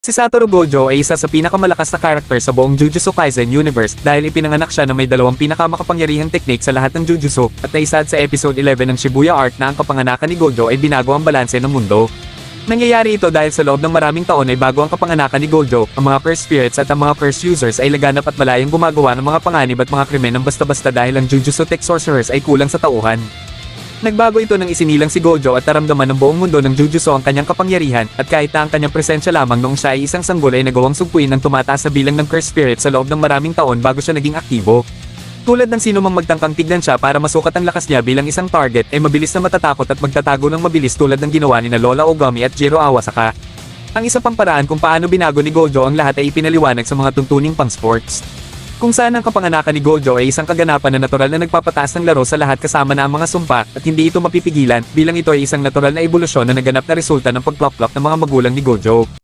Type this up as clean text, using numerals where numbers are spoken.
Si Satoru Gojo ay isa sa pinakamalakas na karakter sa buong Jujutsu Kaisen universe dahil ipinanganak siya na may dalawang pinakamakapangyarihang teknik sa lahat ng Jujutsu at naisad sa episode 11 ng Shibuya Arc na ang kapanganakan ni Gojo ay binago ang balanse ng mundo. Nangyayari ito dahil sa loob ng maraming taon ay bago ang kapanganakan ni Gojo, ang mga cursed spirits at ang mga cursed users ay laganap at malayang gumagawa ng mga panganib at mga krimen ng basta-basta dahil ang Jujutsu Tech Sorcerers ay kulang sa tauhan. Nagbago ito nang isinilang si Gojo at naramdaman ng buong mundo ng Jujutsu ang kanyang kapangyarihan, at kahit na ang kanyang presensya lamang noong siya ay isang sanggol ay nagawang sugpuin ng tumataas sa bilang ng cursed spirit sa loob ng maraming taon bago siya naging aktibo. Tulad ng sino mang magtangkang tignan siya para masukat ang lakas niya bilang isang target ay mabilis na matatakot at magtatago ng mabilis tulad ng ginawa ni na Lola Ogami at Jiro Awasaka. Ang isa pang paraan kung paano binago ni Gojo ang lahat ay ipinaliwanag sa mga tuntuning pang-sports. Kung saan ang kapanganakan ni Gojo ay isang kaganapan na natural na nagpapataas ng laro sa lahat kasama na ang mga sumpa at hindi ito mapipigilan bilang ito ay isang natural na ebolusyon na naganap na resulta ng pagplop-plop ng mga magulang ni Gojo.